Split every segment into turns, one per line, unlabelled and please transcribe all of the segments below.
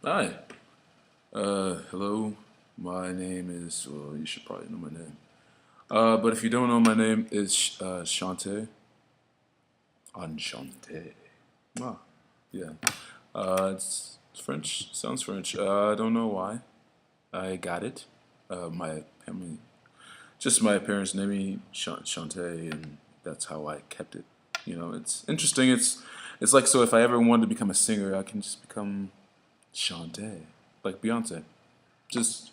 Hi. Hello. My name is. Well, you should probably know my name. But if you don't know, my name is Shante. Enchante. Ah, yeah. It's French. Sounds French. I don't know why. I got it. My family, just my parents named me Shante, and that's how I kept it. It's interesting. It's like so. If I ever wanted to become a singer, I can just become Shante, like Beyonce. Just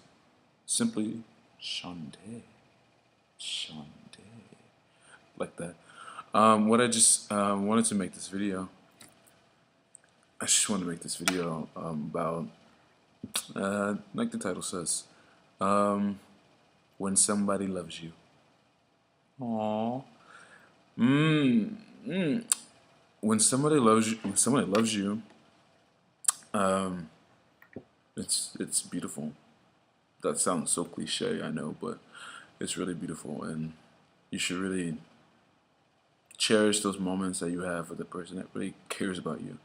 simply Shante. Shante. Like that. What I just wanted to make this video. I just wanted to make this video about, like the title says, um, when somebody loves you. Aww. Mm, mm. When somebody loves you, um, it's beautiful. That sounds so cliche, I know, but it's really beautiful, and you should really cherish those moments that you have with the person that really cares about you.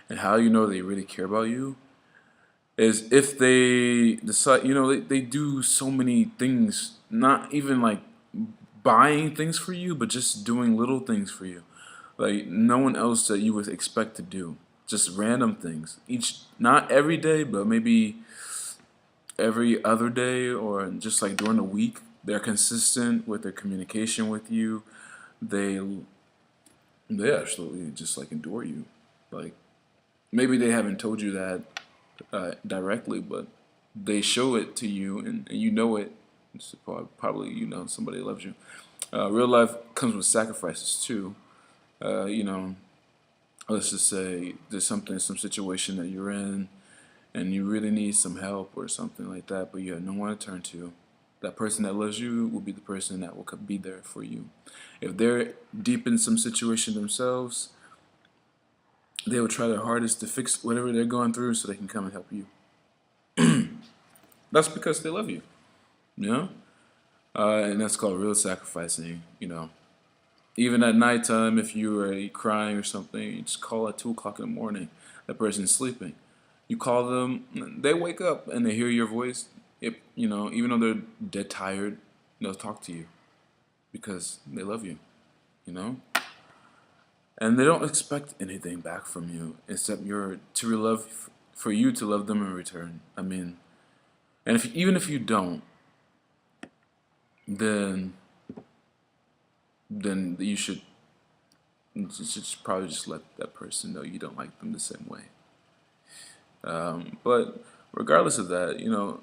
And how you know they really care about you is if they decide, they do so many things, not even like buying things for you, but just doing little things for you. Like no one else that you would expect to do. Just random things. Not every day, but maybe every other day or just like during the week. They're consistent with their communication with you. They they absolutely just like adore you. Like maybe they haven't told you that directly, but they show it to you, and you know it. It's probably somebody loves you. Real life comes with sacrifices too. You know, let's just say there's some situation that you're in, and you really need some help or something like that, but you have no one to turn to. That person that loves you will be the person that will be there for you. If they're deep in some situation themselves, they will try their hardest to fix whatever they're going through so they can come and help you. That's because they love you, you know? And that's called real sacrificing, Even at nighttime, if you are crying or something, you just call at 2 o'clock in the morning. That person's sleeping. You call them, they wake up and they hear your voice. Even though they're dead tired, they'll talk to you because they love you, you know? And they don't expect anything back from you except for you to love them in return. I mean, and even if you don't, then you should probably just let that person know you don't like them the same way. But regardless of that,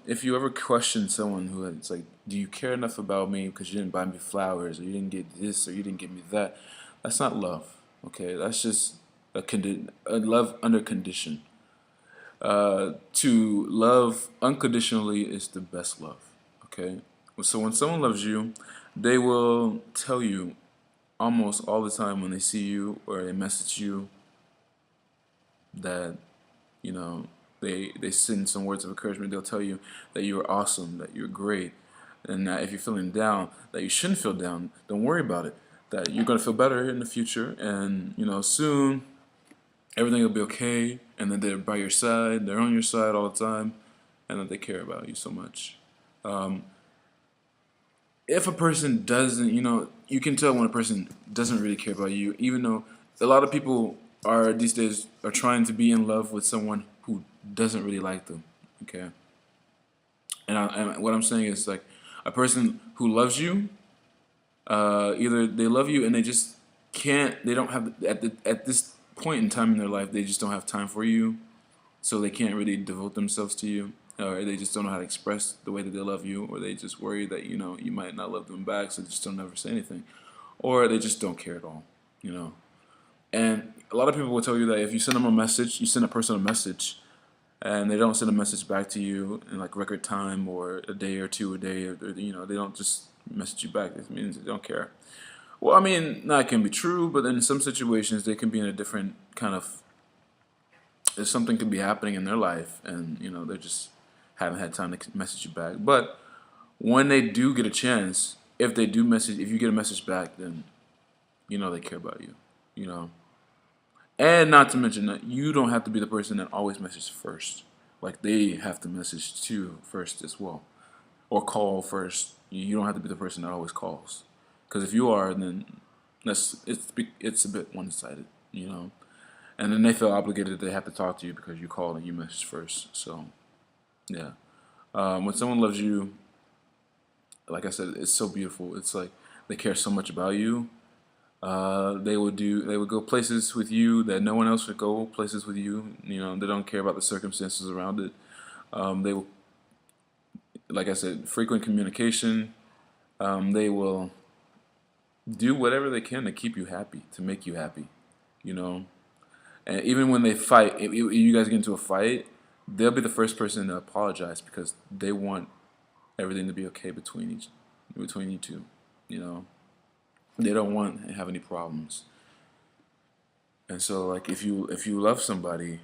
if you ever question someone who it's like, do you care enough about me because you didn't buy me flowers or you didn't get this or you didn't get me that? That's not love. Okay, that's just a love under condition. To love unconditionally is the best love. Okay, so when someone loves you, they will tell you almost all the time when they see you or they message you that you know they send some words of encouragement. They'll tell you that you're awesome, that you're great, and that if you're feeling down, that you shouldn't feel down. Don't worry about it. That you're gonna feel better in the future, and soon everything will be okay. And that they're by your side. They're on your side all the time, and that they care about you so much. Um, if a person doesn't, you can tell when a person doesn't really care about you, even though a lot of people are these days are trying to be in love with someone who doesn't really like them. Okay, and what I'm saying is like a person who loves you, either they love you and they just can't, they don't have at this point in time in their life, they just don't have time for you, so they can't really devote themselves to you, or they just don't know how to express the way that they love you, or they just worry that you might not love them back, so they just don't ever say anything, or they just don't care at all, you know. And a lot of people will tell you that if you send them a message, you send a person a message, and they don't send a message back to you in like record time or a day or two a day, or they don't just message you back. It means they don't care. Well, I mean, that can be true, but in some situations they can be in a different kind of, if something could be happening in their life and they just haven't had time to message you back. But when they do get a chance, if you get a message back, then they care about you, you know. And not to mention that you don't have to be the person that always messages first. Like they have to message to you first as well, or call first. You don't have to be the person that always calls, because if you are, then it's a bit one-sided, you know. And then they feel obligated that they have to talk to you because you called and you messaged first. So yeah, when someone loves you, like I said, it's so beautiful. It's like they care so much about you. They would go places with you that no one else would go places with you. You know, they don't care about the circumstances around it. They will, like I said, frequent communication. They will do whatever they can to keep you happy, to make you happy. You know, and even when they fight, if you guys get into a fight, they'll be the first person to apologize because they want everything to be okay between you two. You know, they don't want to have any problems. And so, like, if you love somebody,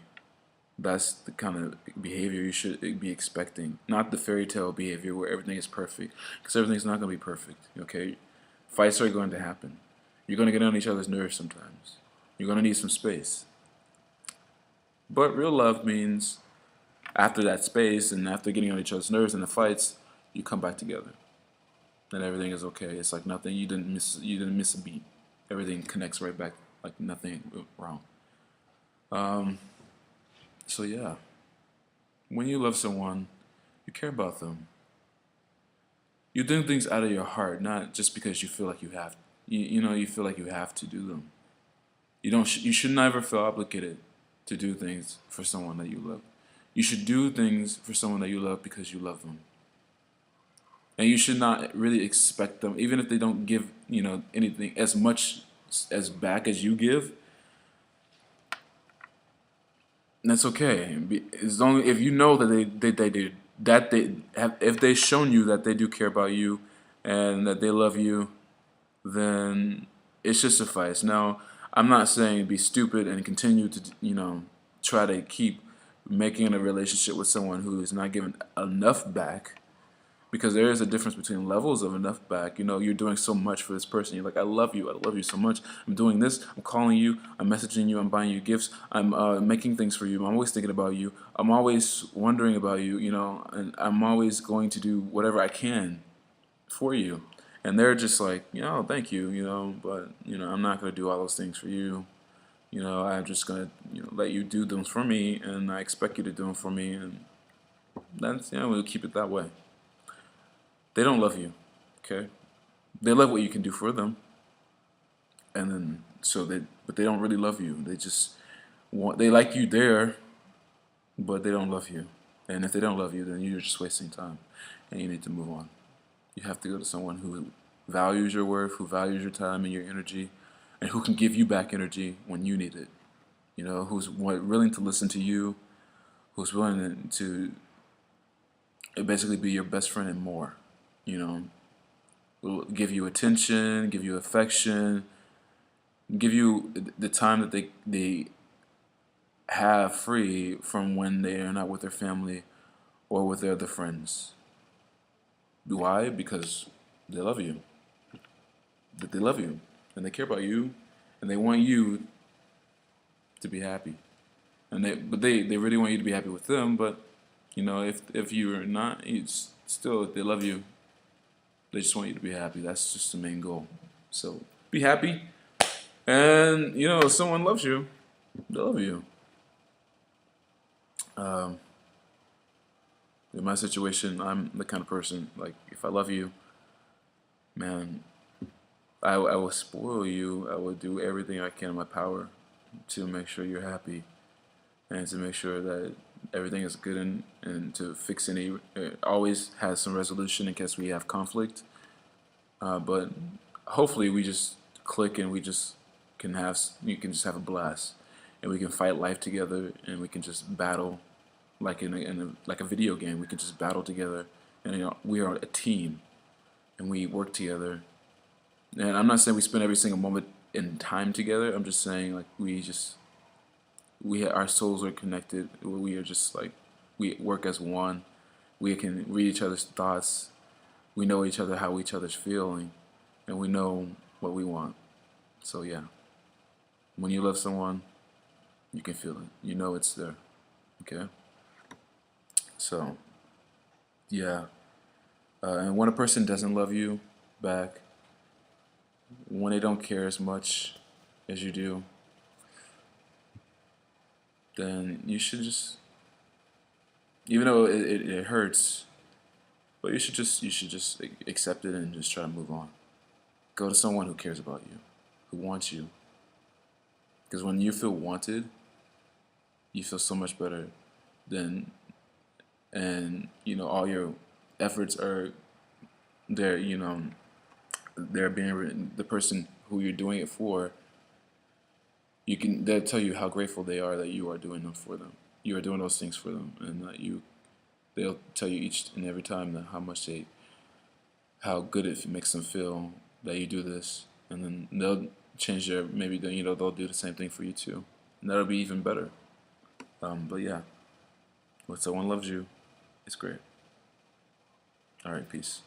that's the kind of behavior you should be expecting, not the fairy tale behavior where everything is perfect, because everything's not going to be perfect. Okay, fights are going to happen. You're going to get on each other's nerves sometimes. You're going to need some space. But real love means after that space and after getting on each other's nerves and the fights, you come back together, and everything is okay. It's like nothing. You didn't miss a beat. Everything connects right back, like nothing went wrong. So yeah, when you love someone, you care about them. You do things out of your heart, not just because you feel like you have. You feel like you have to do them. You don't. You should never feel obligated to do things for someone that you love. You should do things for someone that you love because you love them. And you should not really expect them, even if they don't give anything as much as back as you give. That's okay. As long if you know that they did that they have, if they've shown you that they do care about you and that they love you, then it should suffice. Now, I'm not saying be stupid and continue to try to keep making a relationship with someone who is not giving enough back, because there is a difference between levels of enough back. You're doing so much for this person. You're like, I love you so much. I'm doing this. I'm calling you. I'm messaging you. I'm buying you gifts. I'm making things for you. I'm always thinking about you. I'm always wondering about you. And I'm always going to do whatever I can for you. And they're just like, thank you. But I'm not going to do all those things for you. I'm just going to let you do them for me, and I expect you to do them for me, and we'll keep it that way. They don't love you, okay? They love what you can do for them, and then but they don't really love you. They like you there, but they don't love you. And if they don't love you, then you're just wasting time, and you need to move on. You have to go to someone who values your worth, who values your time and your energy, and who can give you back energy when you need it. Who's willing to listen to you, who's willing to basically be your best friend and more. Will give you attention, give you affection, give you the time that they have free from when they are not with their family or with their other friends. Why? Because they love you. That they love you and they care about you and they want you to be happy. They really want you to be happy with them. But if you're not, still they love you. They just want you to be happy. That's just the main goal. So be happy. And, if someone loves you, they love you. In my situation, I'm the kind of person, like, if I love you, man, I will spoil you. I will do everything I can in my power to make sure you're happy and to make sure that everything is good, and to fix any, always has some resolution in case we have conflict. But hopefully we just click and we can just have a blast, and we can fight life together, and we can just battle like like a video game. We can just battle together, and we are a team, and we work together. And I'm not saying we spend every single moment in time together. I'm just saying, like, our souls are connected. We are just like, we work as one. We can read each other's thoughts. We know each other, how each other's feeling, and we know what we want. So yeah, when you love someone, you can feel it. You know it's there. Okay. So yeah, and when a person doesn't love you back, when they don't care as much as you do, then you should just, even though it hurts, but you should just accept it and just try to move on. Go to someone who cares about you, who wants you. Because when you feel wanted, you feel so much better than, and all your efforts are there. They're being written. The person who you're doing it for, they'll tell you how grateful they are that you are doing them for them. You are doing those things for them, and that they'll tell you each and every time that how good it makes them feel that you do this, and then they'll change their, maybe they'll do the same thing for you too, and that'll be even better. But yeah, when someone loves you, it's great. All right, peace.